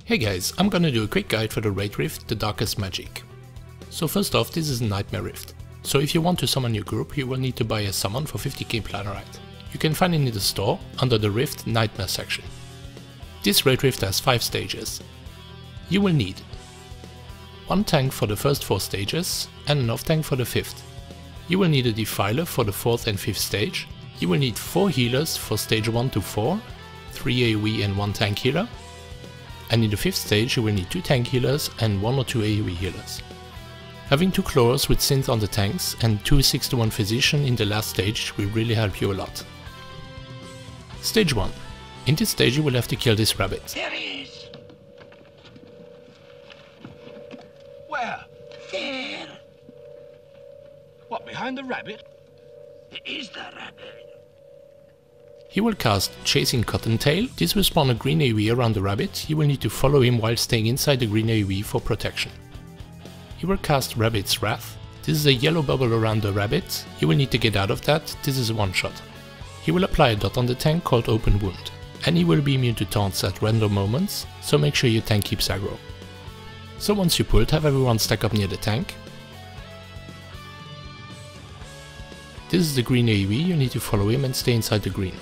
Hey guys, I'm gonna do a quick guide for the raid rift, the Darkest Magic. So first off, this is a Nightmare Rift. So if you want to summon your group, you will need to buy a summon for 50k Planarite. You can find it in the store, under the Rift Nightmare section. This raid rift has 5 stages. You will need 1 tank for the first 4 stages, and an off tank for the 5th. You will need a Defiler for the 4th and 5th stage. You will need 4 healers for stage 1 to 4, 3 AoE and 1 tank healer. And in the 5th stage you will need 2 tank healers and 1 or 2 AoE healers. Having 2 Chlorers with Synth on the tanks and 2 6-to-1 Physician in the last stage will really help you a lot. Stage 1. In this stage you will have to kill this rabbit. There he is! Where? There! What, behind the rabbit? It is the rabbit. He will cast Chasing Cottontail. This will spawn a green AoE around the rabbit. You will need to follow him while staying inside the green AoE for protection. He will cast Rabbit's Wrath. This is a yellow bubble around the rabbit. You will need to get out of that. This is a one shot. He will apply a dot on the tank called Open Wound. And he will be immune to taunts at random moments, so make sure your tank keeps aggro. So once you pulled, have everyone stack up near the tank. This is the green AoE. You need to follow him and stay inside the green.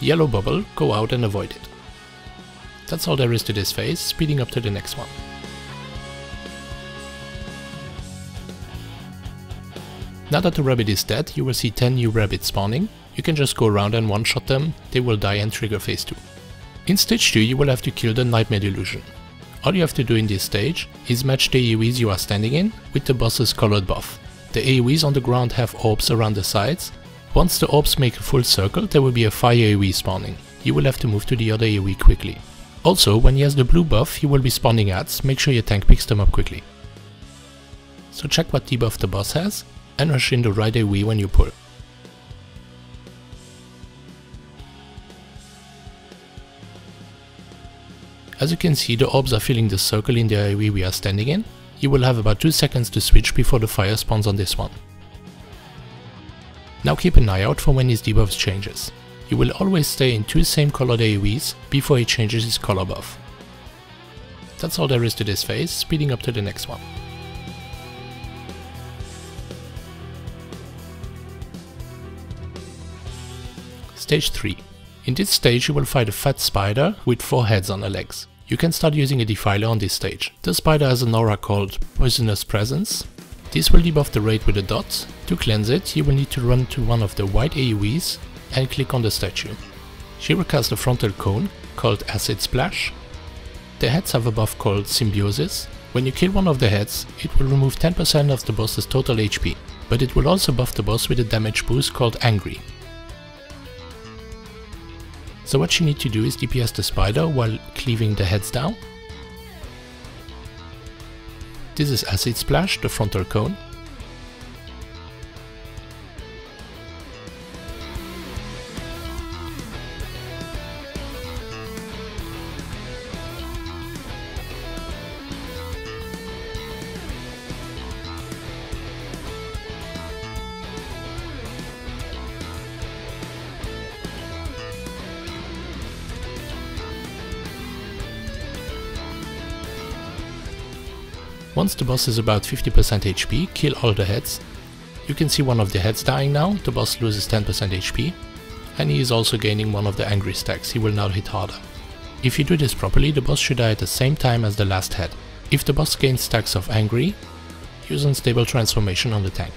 Yellow bubble, go out and avoid it. That's all there is to this phase, speeding up to the next one. Now that the rabbit is dead, you will see 10 new rabbits spawning. You can just go around and one-shot them, they will die and trigger phase 2. In stage 2 you will have to kill the Nightmare Delusion. All you have to do in this stage is match the AoEs you are standing in with the boss's colored buff. The AoEs on the ground have orbs around the sides. Once the orbs make a full circle, there will be a fire AoE spawning. You will have to move to the other AoE quickly. Also, when he has the blue buff he will be spawning at, make sure your tank picks them up quickly. So check what debuff the boss has, and rush in the right AoE when you pull. As you can see, the orbs are filling the circle in the AoE we are standing in. You will have about 2 seconds to switch before the fire spawns on this one. Now keep an eye out for when his debuffs changes. You will always stay in 2 same colored AoEs before he changes his color buff. That's all there is to this phase, speeding up to the next one. Stage 3. In this stage you will fight a fat spider with 4 heads on her legs. You can start using a Defiler on this stage. The spider has an aura called Poisonous Presence. This will debuff the raid with a dot. To cleanse it, you will need to run to one of the white AoEs and click on the statue. She will cast a frontal cone called Acid Splash. The heads have a buff called Symbiosis. When you kill one of the heads, it will remove 10% of the boss's total HP, but it will also buff the boss with a damage boost called Angry. So what you need to do is DPS the spider while cleaving the heads down. This is Acid Splash, the frontal cone. Once the boss is about 50% HP, kill all the heads. You can see one of the heads dying now, the boss loses 10% HP. And he is also gaining one of the angry stacks, he will now hit harder. If you do this properly, the boss should die at the same time as the last head. If the boss gains stacks of angry, use Unstable Transformation on the tank.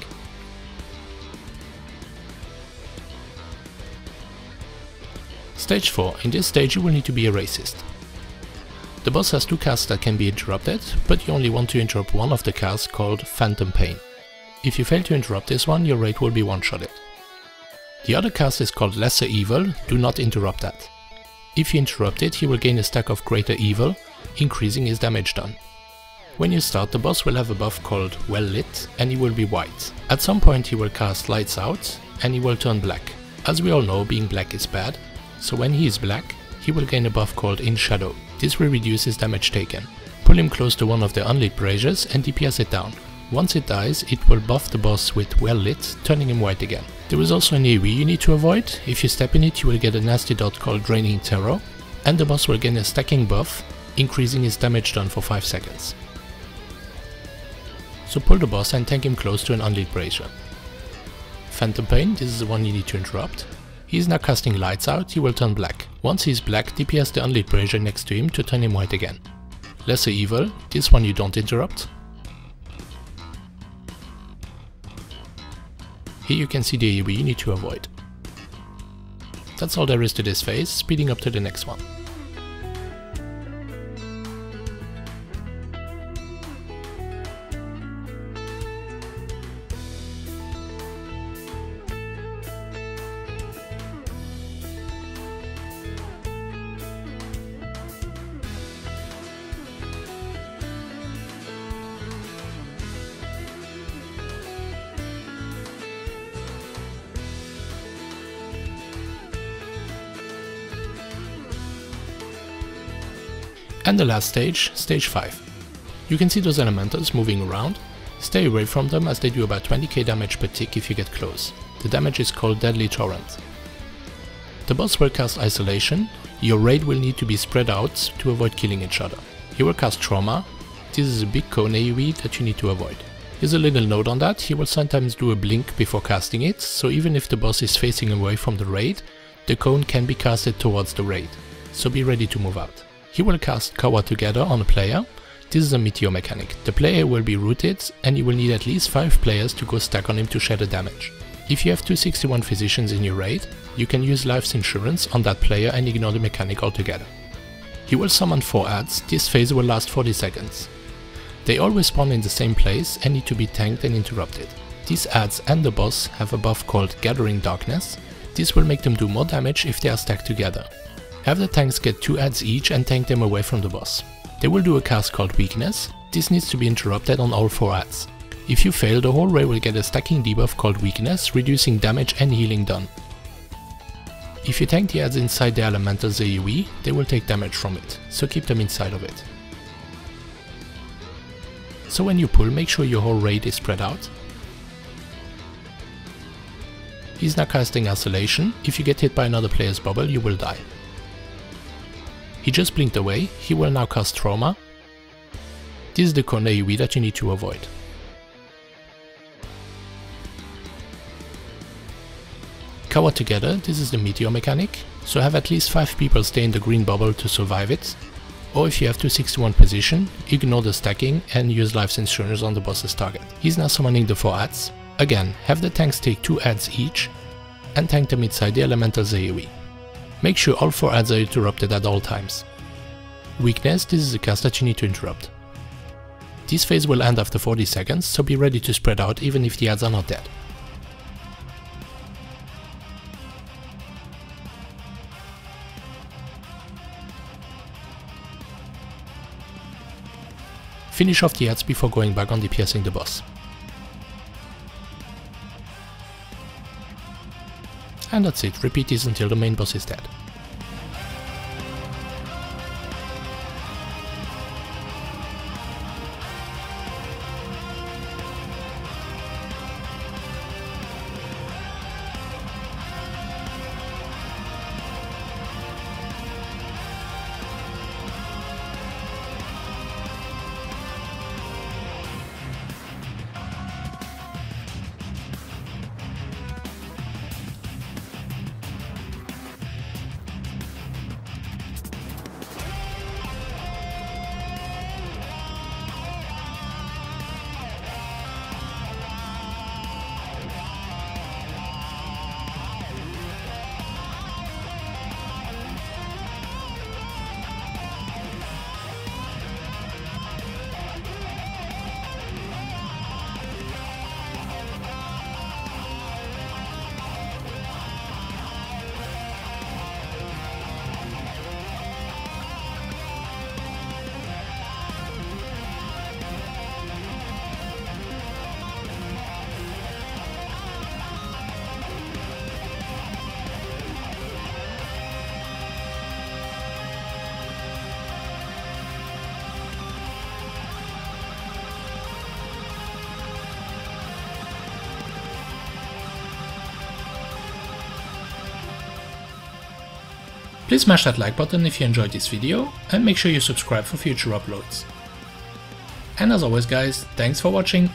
Stage 4. In this stage you will need to be a racist. The boss has 2 casts that can be interrupted, but you only want to interrupt one of the casts called Phantom Pain. If you fail to interrupt this one, your raid will be one-shotted. The other cast is called Lesser Evil, do not interrupt that. If you interrupt it, he will gain a stack of Greater Evil, increasing his damage done. When you start, the boss will have a buff called Well Lit, and he will be white. At some point he will cast Lights Out, and he will turn black. As we all know, being black is bad, so when he is black, he will gain a buff called In Shadow. This will reduce his damage taken. Pull him close to one of the unlit braziers and DPS it down. Once it dies, it will buff the boss with well lit, turning him white again. There is also an AoE you need to avoid. If you step in it, you will get a nasty dot called Draining Terror, and the boss will gain a stacking buff, increasing his damage done for 5 seconds. So pull the boss and tank him close to an unlit brazier. Phantom Pain, this is the one you need to interrupt. He is now casting Lights Out, he will turn black. Once he is black, DPS the unlit brazier next to him to turn him white again. Lesser Evil, this one you don't interrupt. Here you can see the AoE you need to avoid. That's all there is to this phase, speeding up to the next one. And the last stage, stage 5. You can see those elementals moving around. Stay away from them as they do about 20k damage per tick if you get close. The damage is called Deadly Torrent. The boss will cast Isolation. Your raid will need to be spread out to avoid killing each other. He will cast Trauma. This is a big cone AoE that you need to avoid. Here's a little note on that, he will sometimes do a blink before casting it, so even if the boss is facing away from the raid, the cone can be casted towards the raid, so be ready to move out. He will cast Cover Together on a player. This is a meteor mechanic. The player will be rooted and you will need at least 5 players to go stack on him to share the damage. If you have 261 physicians in your raid, you can use Life's Insurance on that player and ignore the mechanic altogether. He will summon 4 adds. This phase will last 40 seconds. They always spawn in the same place and need to be tanked and interrupted. These adds and the boss have a buff called Gathering Darkness. This will make them do more damage if they are stacked together. Have the tanks get 2 adds each and tank them away from the boss. They will do a cast called Weakness. This needs to be interrupted on all 4 adds. If you fail, the whole raid will get a stacking debuff called Weakness, reducing damage and healing done. If you tank the adds inside the elemental's AoE, they will take damage from it, so keep them inside of it. So when you pull, make sure your whole raid is spread out. He's now casting Isolation. If you get hit by another player's bubble, you will die. He just blinked away. He will now cast Trauma. This is the cone AoE that you need to avoid. Cover Together, this is the meteor mechanic, so have at least 5 people stay in the green bubble to survive it. Or if you have 261 position, ignore the stacking and use Life's Insurance on the boss's target. He's now summoning the 4 adds. Again, have the tanks take 2 adds each and tank them inside the elemental's AoE. Make sure all 4 adds are interrupted at all times. Weakness, this is a cast that you need to interrupt. This phase will end after 40 seconds, so be ready to spread out even if the adds are not dead. Finish off the adds before going back on DPSing the boss. And that's it, repeat this until the main boss is dead. Please smash that like button if you enjoyed this video, and make sure you subscribe for future uploads. And as always guys, thanks for watching.